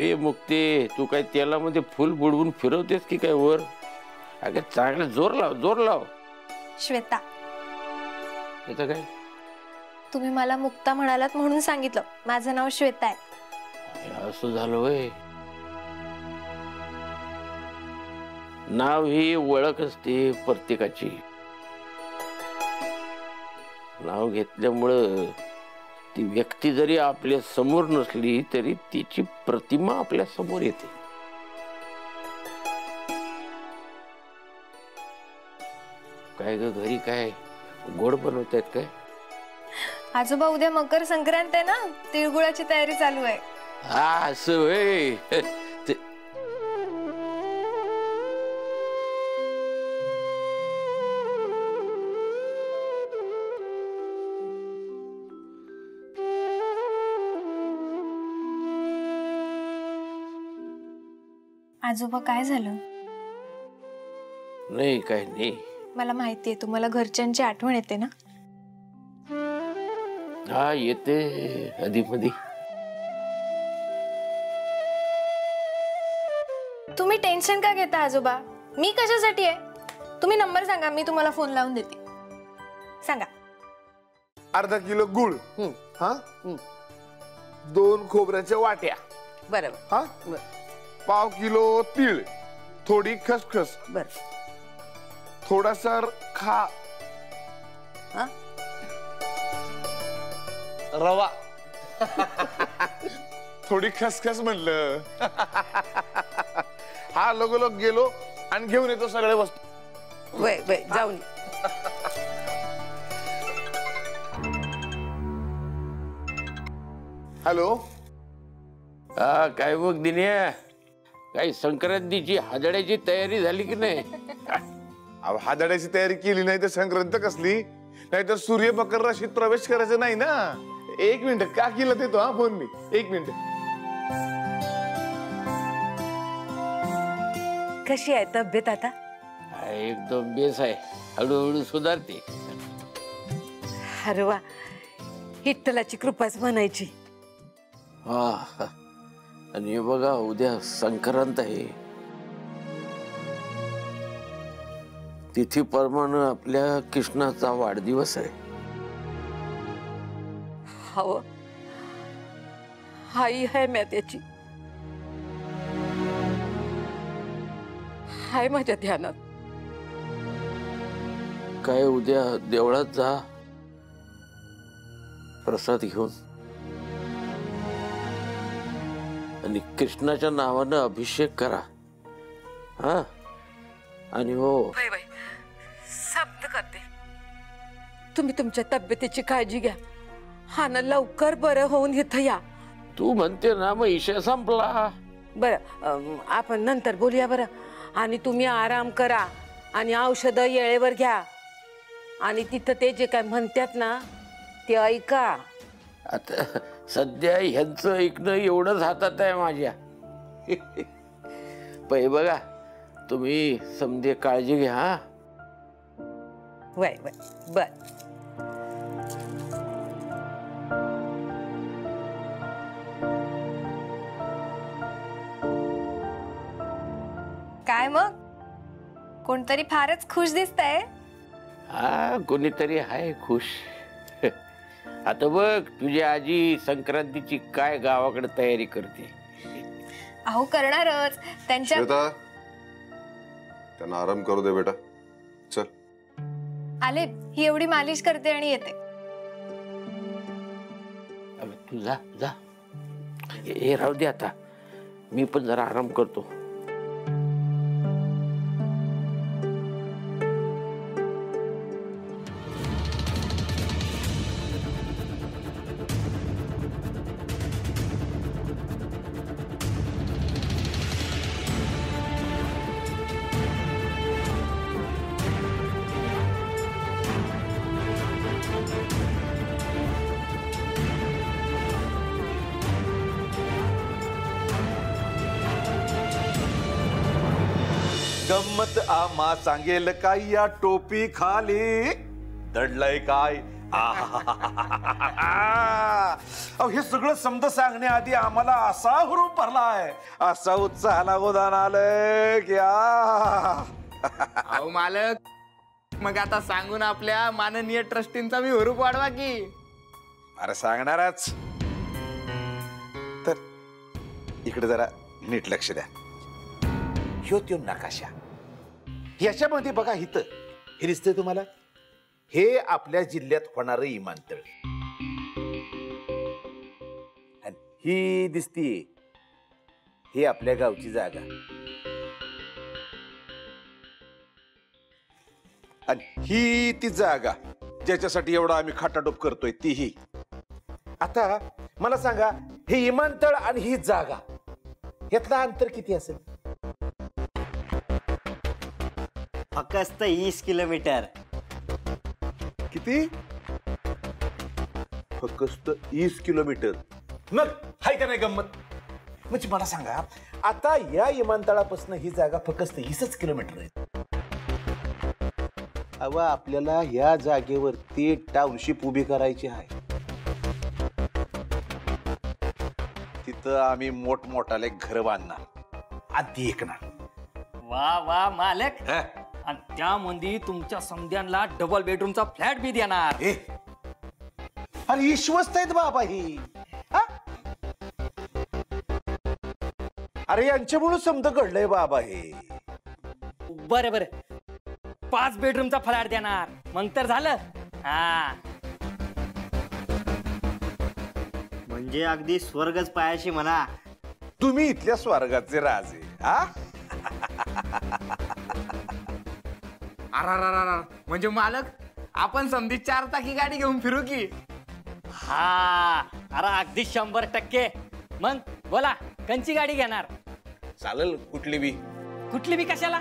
ए मुक्ते, तू काय तेलामध्ये फुल बुडवून फिरवतेस की काय वर? अगं चांगलं जोर लाव, जोर लाव. श्वेता, येतं काय? तुम्ही मला मुक्ता म्हणालात म्हणून सांगितलं. माझं नाव श्वेता आहे. असं झालं होय. नाव ही ओळख असते प्रत्येकाची. नाव घेतल्यामुळं ती व्यक्ती जरी आपल्या समोर नसली तरी तिची प्रतिमा आपल्या समोर येते. काय ग, घरी काय गोड बनवतायत काय? आजोबा, उद्या मकर संक्रांत आहे ना, तिळगुळाची तयारी चालू आहे. हा, असं होय. आजोबा, काय झालं? नाही, काय नाही. मला माहितीये तुम्हाला घरच्यांची आठवण येते ना. हा, येते आधी मधी. तुम्ही टेन्शन का घेता आजोबा? मी कशासाठी आहे? तुम्ही नंबर सांगा, मी तुम्हाला फोन लावून देते. सांगा. अर्धा किलो गुळ, हा, 2 खोबऱ्याच्या वाट्या, बरोबर, हा, पाव किलो तीळ, थोडी खसखस, बर, थोडासा खा रवा, थोडी खसखस म्हणलं. हा, लगोलग गेलो आणि घेऊन येतो सगळे वस्तू. वय वय जाऊन. हॅलो. हा, काय मग दिन्या, काही संक्रांतीची हादड्याची तयारी झाली की नाही? हादड्याची तयारी केली नाही तर संक्रांत कसली? नाहीतर सूर्य मकर राशीत प्रवेश करायचा नाही ना. 1 मिनिट, काकीला देतो हा फोन मी. 1 मिनिट. कशी आहे तब्येत आता? एकदम बेस आहे, हळूहळू सुधारते. अरे वा, विठ्ठलाची कृपाच म्हणायची. हा, आणि बघा उद्या संक्रांत आहे. तिथीप्रमाणे आपल्या कृष्णाचा वाढदिवस आहे. हो, आई आहे म्या त्याची, हाय माझ्या ध्यानात. काय उद्या देवळात जा, प्रसाद घेऊन, आणि कृष्णाच्या नावानं अभिषेक करा. हा, आणि हो, शब्द करते, तुम्ही तुमच्या तब्येतीची काळजी घ्या. हा ना, लवकर बरं होऊन इथं या. तू म्हणते ना, मग विषय संपला. बरं, आपण नंतर बोलूया बरं. आणि तुम्ही आराम करा आणि औषधं येळेवर घ्या. आणि तिथं ते जे काय म्हणतात ना ते ऐका. आता सध्या ह्यांचं ऐकणं एवढंच हातात आहे माझ्या. पै बघा, तुम्ही समजे काळजी घ्या. हा, वय वय, बर. काय मग, कोणतरी फारच खुश दिसतंय. हा, कोणीतरी आहे खुश. आता बघ, तुझी आजी संक्रांतीची काय गावाकडे तयारी करते. अहो, करणारच. त्यांच्या त्यांना आराम करू दे बेटा. चल आले, ही एवढी मालिश करते आणि येते. तू जा जा, हे राहू दे. आता मी पण जरा आराम करतो. गम्मत आम्हा सांगेल काय या टोपी खाली दडलंय काय अहो हे सगळं समज सांगण्याआधी आम्हाला असा हुरूप भरलाय, असा उत्साह लागोदान आलंय की अहो मालक, मग आता सांगून आपल्या माननीय ट्रस्टींचा मी हुरूप वाढवा की. अरे सांगणारच, तर इकडे जरा नीट लक्ष द्या. ह्यो त्यो नकाशा, याच्यामध्ये बघा हित हे दिसतंय तुम्हाला, हे आपल्या जिल्ह्यात होणारं विमानतळ. आणि ही दिसतीये हे आपल्या गावची जागा. आणि ही ती जागा ज्याच्यासाठी एवढा आम्ही खाटाटोप करतोय तीही. आता मला सांगा, हे विमानतळ आणि ही जागा यातलं अंतर किती असेल? फक्त 20 किलोमीटर. किती? फक्त 20 किलोमीटर. मग हाय का नाही गंमत? म्हणजे मला सांगा, आता या विमानतळापासून ही जागा फक्त 20 किलोमीटर आहे. अव आपल्याला या जागेवरती टाउनशिप उभी करायची आहे. तिथं आम्ही मोठमोठाले घर बांधणार, आधी ऐकणार. वा वा मालक, आणि त्यामध्ये तुमच्या समध्यांना डबल बेडरूमचा फ्लॅट बी देणार. अरे विश्वस्त आहेत बाबा ही. अरे यांच्यामुळे समज घडलंय बाबा हे. बरं बरं, 5 बेडरूमचा फ्लॅट देणार, मग तर झालं. हा, म्हणजे अगदी स्वर्गच पायाशी म्हणा. तुम्ही इथल्या स्वर्गाचे राजे. अरा म्हणजे मालक, आपण समधी 4 चाकी गाडी घेऊन फिरू की. हा, अरे अगदी 100%. मग बोला, कंची गाडी घेणार? चालेल, कुठली बी. कुठली बी कशाला?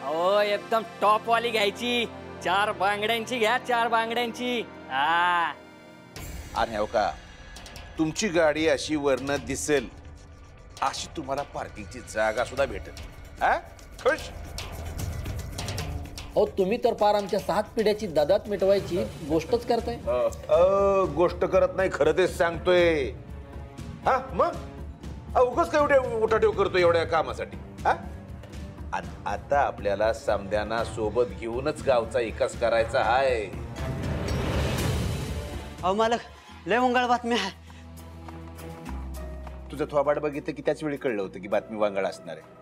हो, एकदम टॉप वाली घ्यायची. 4 बांगड्यांची घ्या, 4 बांगड्यांची. हा, आणि हो का, तुमची गाडी अशी वर्ण दिसेल अशी तुम्हाला पार्किंगची जागा सुद्धा भेटेल. खुश? अहो तुम्ही तर पार आमच्या 7 पिढ्याची ददात मिटवायची गोष्टच करताय. गोष्ट करत नाही, खरं तेच सांगतोय. हा मग उगाच काय एवढ्या उठाठेव करतोय एवढ्या कामासाठी. आणि आता आपल्याला समध्यांना सोबत घेऊनच गावचा विकास करायचा आहे. अहो मालक, लय मंगळ बातमी आहे. तुझं थोबाड बघितलं की त्याच वेळी कळलं होतं की बातमी वांगळ असणार आहे.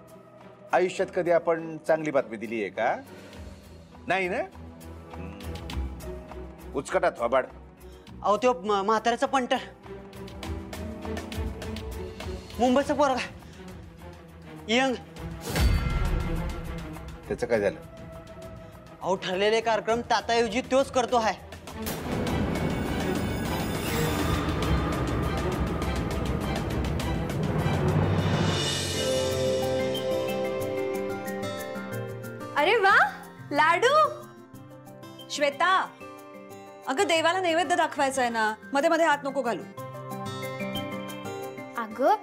आयुष्यात कधी आपण चांगली बातमी दिली आहे का? नाही ना. उचकटा थोबाड. अहो त्यो म्हाताऱ्याचा पंटर, मुंबईचा पोरगा यंग. त्याचं काय झालं? अहो ठरलेले कार्यक्रम ताताऐवजी तोच करतो आहे. अरे वा, लाडू. श्वेता, अगं देवाला नैवेद्य दाखवायचा आहे ना, मध्ये मध्ये हात नको घालू. अगं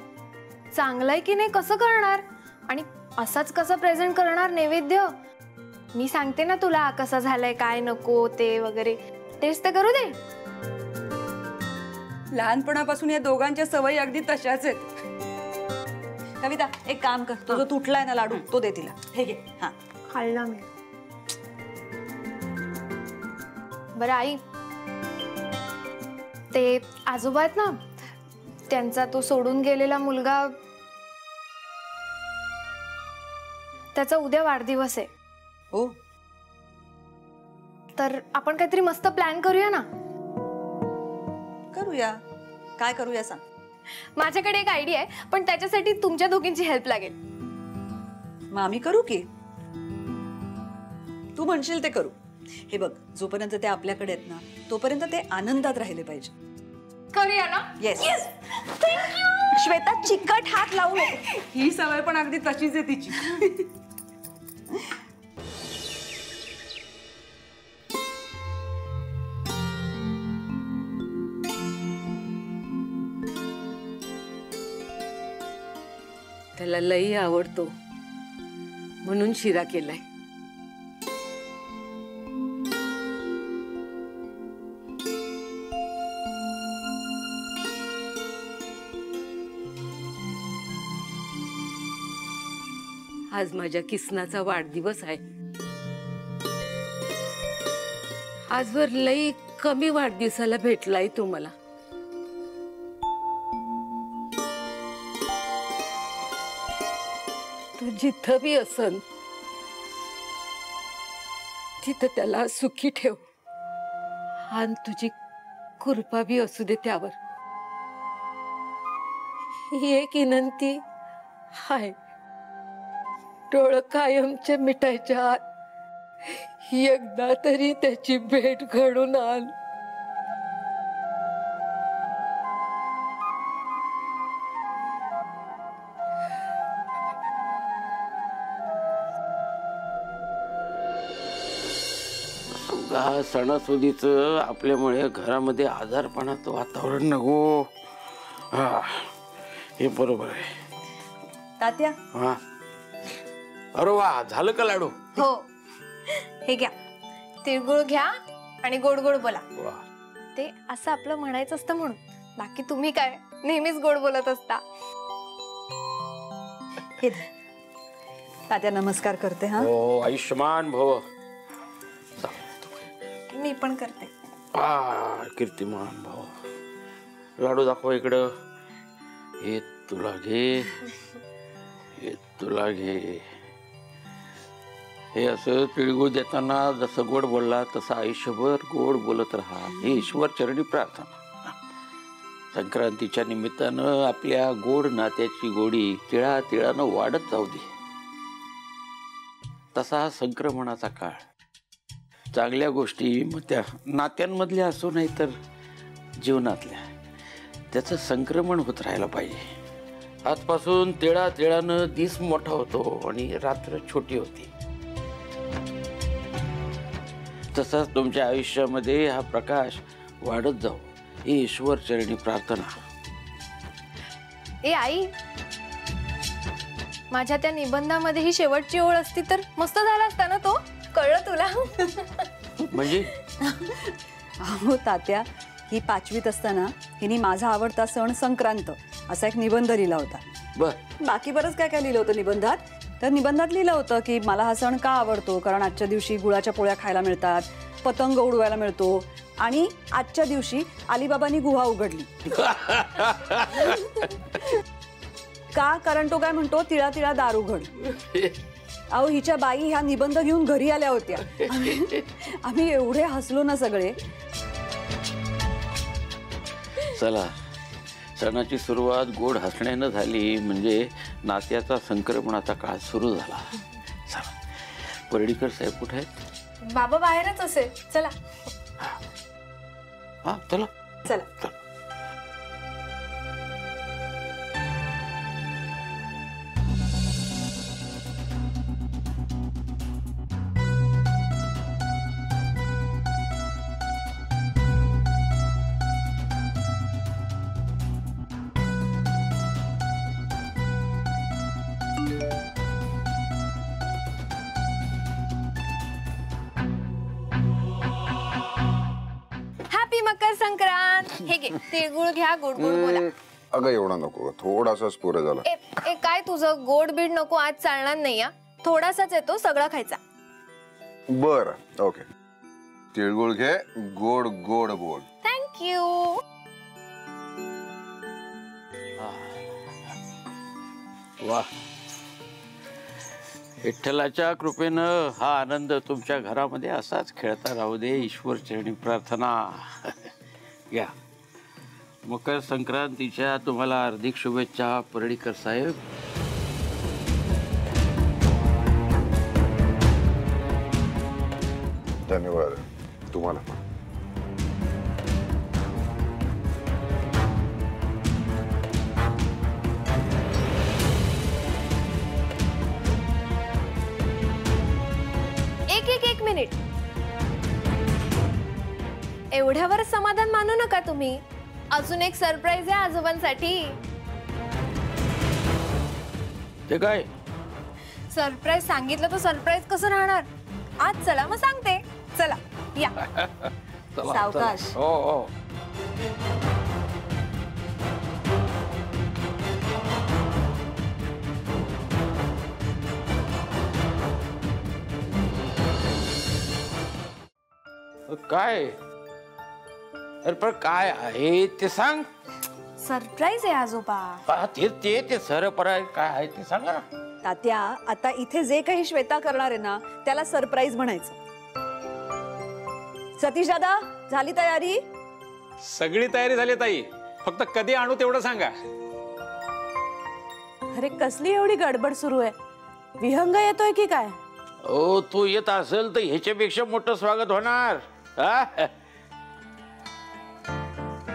चांगलंय की नाही कसं करणार, आणि असाच कसं प्रेझेंट करणार नैवेद्य? मी सांगते ना तुला कसा झालाय, काय नको ते वगैरे, टेस्ट तर करू दे. लहानपणापासून या दोघांच्या सवयी अगदी तशाच आहेत. कविता, एक काम कर, तो जो तुटलाय ना लाडू तो दे तिला. हे घे. हा, खाल्ला मी. बरं आई, ते आजोबा आहेत ना, त्यांचा तो सोडून गेलेला मुलगा, त्याचा उद्या वाढदिवस आहे. हो, तर आपण काहीतरी मस्त प्लॅन करूया ना. करूया. काय करूया सांग. माझ्याकडे एक आयडिया आहे, पण त्याच्यासाठी तुमच्या दोघींची हेल्प लागेल. मग आम्ही करू की. तू म्हणशील ते करू. हे बघ, जोपर्यंत ते आपल्याकडे आहेत ना, तोपर्यंत ते आनंदात राहिले पाहिजे. करूया ना. येस. श्वेता, चिकट हात लावू नको. ही सवय पण अगदी तशीच आहे तिची. त्याला लई आवडतो म्हणून शिरा केलाय. आज माझ्या किसनाचा वाढदिवस आहे. आजवर लई कमी वाढदिवसाला भेटलाय तू मला. तू जिथं बी असन तिथं त्याला सुखी ठेव आणि तुझी कृपा बी असू दे त्यावर. ही एक विनंती हाय. डोळं कायमचे मिटायच्या आत एकदा तरी त्याची भेट घडून आण. सणासुदीचं आपल्यामुळे घरामध्ये आजारपणाचं वातावरण नको. हा, हे बरोबर आहे. तात्या हा, अरे वा, झालं का लाडू? हो, हे घ्या, तिळगुळ घ्या आणि गोड गोड बोला. वा, ते असं आपलं म्हणायचं असतं म्हणून. बाकी तुम्ही काय नेहमीच गोड बोलत असता. हे धर. तात्या नमस्कार करते. हा, हो, आयुष्यमान भव. मी पण करते. कीर्तिमान भाऊ, लाडू दाखवा इकडं. हे तुला घे, हे तुला घे. हे असं तिळगुळ देताना जसं गोड बोलला तसं आयुष्यभर गोड बोलत राहा, ही ईश्वर चरणी प्रार्थना. संक्रांतीच्या निमित्तानं आपल्या गोड नात्याची गोडी तिळा तिळानं वाढत जाऊ दे. तसा हा संक्रमणाचा काळ. चांगल्या गोष्टी मग त्या नात्यांमधल्या असो नाही तर जीवनातल्या, त्याचं संक्रमण होत राहायला पाहिजे. आजपासून तिळा तिळानं दिस मोठा होतो आणि रात्र छोटी होती. तसंच तुमच्या आयुष्यामध्ये हा प्रकाश वाढत जाऊ, ही ईश्वर चरणी प्रार्थना. ए आई, माझ्या त्या निबंधामध्ये ही शेवटची ओळ असती तर मस्त झाला असता ना. तो कळलं तुला? म्हणजे हो तात्या, ही 5वीत असताना हिने माझा आवडता सण संक्रांत असा एक निबंध लिहिला होता. बर, बाकी बरंच काय काय लिहिलं होतं निबंधात. तर निबंधात लिहिलं होतं की मला हा सण का आवडतो, कारण आजच्या दिवशी गुळाच्या पोळ्या खायला मिळतात, पतंग उडवायला मिळतो आणि आजच्या दिवशी अलिबाबांनी गुहा उघडली. का? कारण तो काय म्हणतो, तिळा तिळा दार उघड. अहो, हिच्या बाई ह्या निबंध घेऊन घरी आल्या होत्या. आम्ही एवढे हसलो ना सगळे. चला, सणाची सुरुवात गोड हसण्यानं झाली म्हणजे नात्याचा संक्रमणाचा काळ सुरू झाला. चला, पर्डीकर साहेब कुठे आहेत? बाबा बाहेरच असेल. चला. हा, चला चला. हॅपी मकर संक्रांत. हे घे, तिळगुळ घ्या, गोड गोड बोला. अगं एवढा नको, थोडासाच पुरे झाला. ए काय तुझं गोड बीड नको, आज चालणार नाही. थोडासाच येतो, सगळा खायचा. बर, ओके. तिळगुळ घे, गोड गोड बोल. थँक्यू. वा, विठ्ठलाच्या कृपेनं हा आनंद तुमच्या घरामध्ये असाच खेळता राहू दे, ईश्वर चरणी प्रार्थना. या, मकर संक्रांतीच्या तुम्हाला हार्दिक शुभेच्छा पर्डीकर साहेब. धन्यवाद तुम्हाला पण. एक मिनिट. एवढ्यावर समाधान मानू नका तुम्ही. अजून एक सरप्राईज आहे आजोबांसाठी. ते काय? सरप्राईज सांगितलं तर सरप्राईज कसं राहणार. आज चला मग सांगते. चला या. सावकाश. हो हो. काय? अरे पण काय आहे ते सांग. सरप्राईज आहे आजोबा. ते सरप्राईज काय आहे ते सांगा ना. तात्या, आता इथे जे काही श्वेता करणार आहे ना त्याला सरप्राईज म्हणायचं. सतीश दादा, झाली तयारी? सगळी तयारी झाली ताई, फक्त कधी आणू तेवढं सांगा. अरे कसली एवढी गडबड सुरू आहे? विहंग येतोय की काय? ओ तू येत असेल तर ह्याच्यापेक्षा मोठं स्वागत होणार. हा?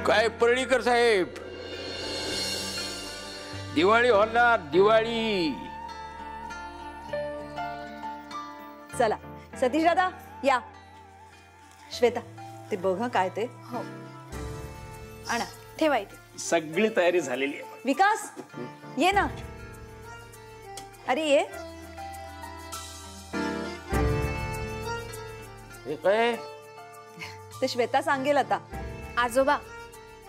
काय पर्डीकर साहेब, दिवाळी होणार दिवाळी. चला सतीश दादा या. श्वेता ते बघ हं काय ते. हो आणा ठेवा इथे. सगळी तयारी झालेली आहे. विकास ये ना. अरे ये. हे काय? ते श्वेता सांगेल आता. आजोबा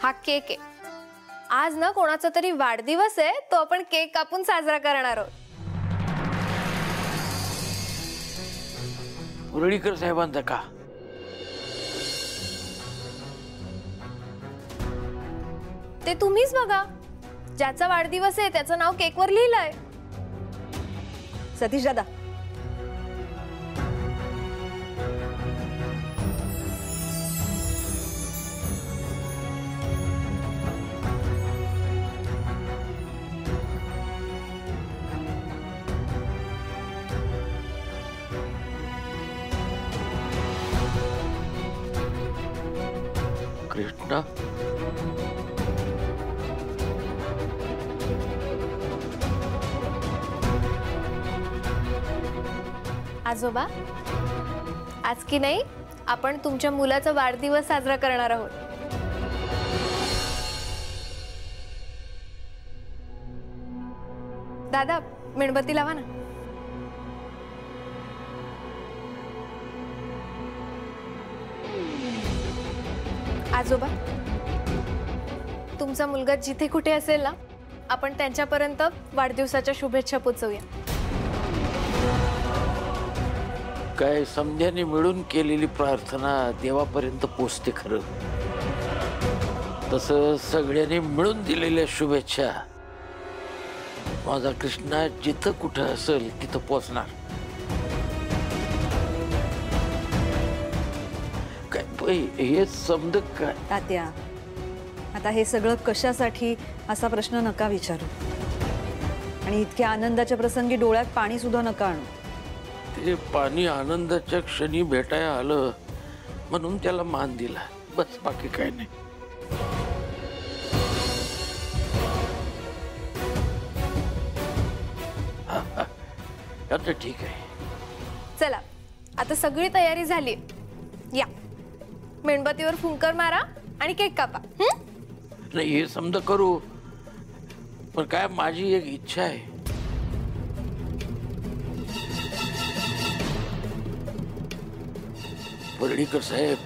हा केक आहे. आज ना कोणाचा तरी वाढदिवस आहे, तो आपण केक कापून साजरा करणार आहोत. पर्डीकर साहेबांचा का? ते तुम्हीच बघा. ज्याचा वाढदिवस आहे त्याचं नाव केकवर लिहिलंय. सतीश दादा कृष्णा आजोबा आज की नाही आपण तुमच्या मुलाचा वाढदिवस साजरा करणार आहोत. दादा मेणबत्ती लावा ना. आजोबा तुमचा मुलगा जिथे कुठे असेल ना, आपण त्यांच्यापर्यंत वाढदिवसाच्या शुभेच्छा पोचवूया. काय समध्याने मिळून केलेली प्रार्थना देवापर्यंत पोचते खरं. तसं सगळ्यांनी मिळून दिलेल्या शुभेच्छा माझा कृष्णा जिथं कुठं असेल तिथं पोचणार. काय हे समज काय? तात्या आता हे सगळं कशासाठी असा प्रश्न नका विचारू. आणि इतक्या आनंदाच्या प्रसंगी डोळ्यात पाणी सुद्धा नका आणू. ते पाणी आनंदाच्या क्षणी भेटायला आलं म्हणून त्याला मान दिला, बस बाकी काय नाही. आता ठीक आहे. चला आता सगळी तयारी झाली. या मेणबत्तीवर फुंकर मारा आणि केक कापा. नाही हे समजा करू, पण काय माझी एक इच्छा आहे. पर्डीकर साहेब,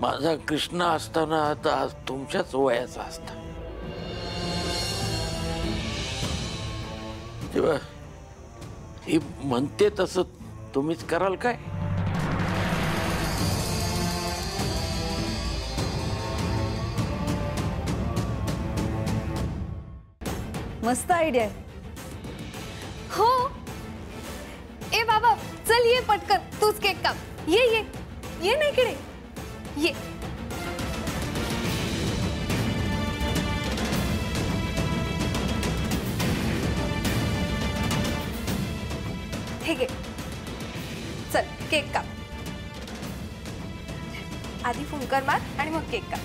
माझा कृष्णा असताना आता आज तुमच्याच वयाचा असता. तेव्हा ही म्हणते तसं तुम्हीच कराल काय? मस्त आयडिया आहे. हो. ए बाबा चल ये पटकन, तूच केक काप. ये ये ये ना इकडे ये. हे घे. चल केक काप. आधी फुंकर मार आणि मग केक काप.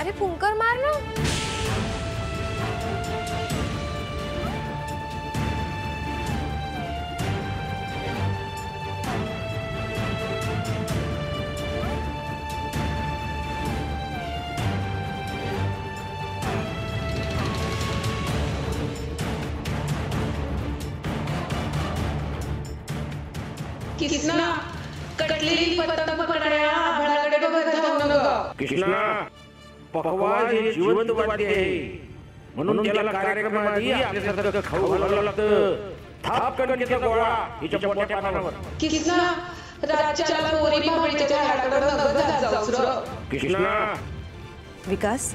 अरे फुंकर मार ना. किसना कटलेली पतंग पकडाया आभाळाकडे बघत जाऊ नका. कृष्णा पकवाज हे जिवंत वाद्य आहे म्हणून त्याला कार्यक्रमाआधी आपल्यासारखं खाऊ घालावं लागतं. थाप कणकेचा गोळा हिच्या पोट्या पानावर. किसना राज्याला पोरी भावळीच्या झाडाकडे बघत जाऊस र. Krishna Vikas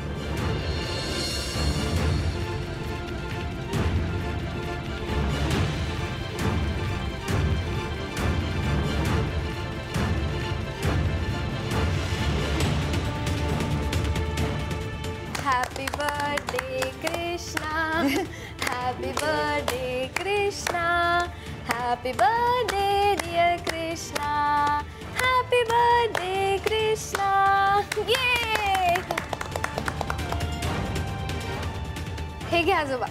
happy birthday Krishna, happy birthday Krishna, happy birthday dear Krishna, happy birthday Krishna. ये हे घ्या आजोबा.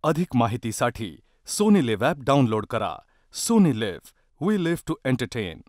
अधिक माहितीसाठी सोनी लिव्ह ॲप डाउनलोड करा. Sony LIV, we live to entertain.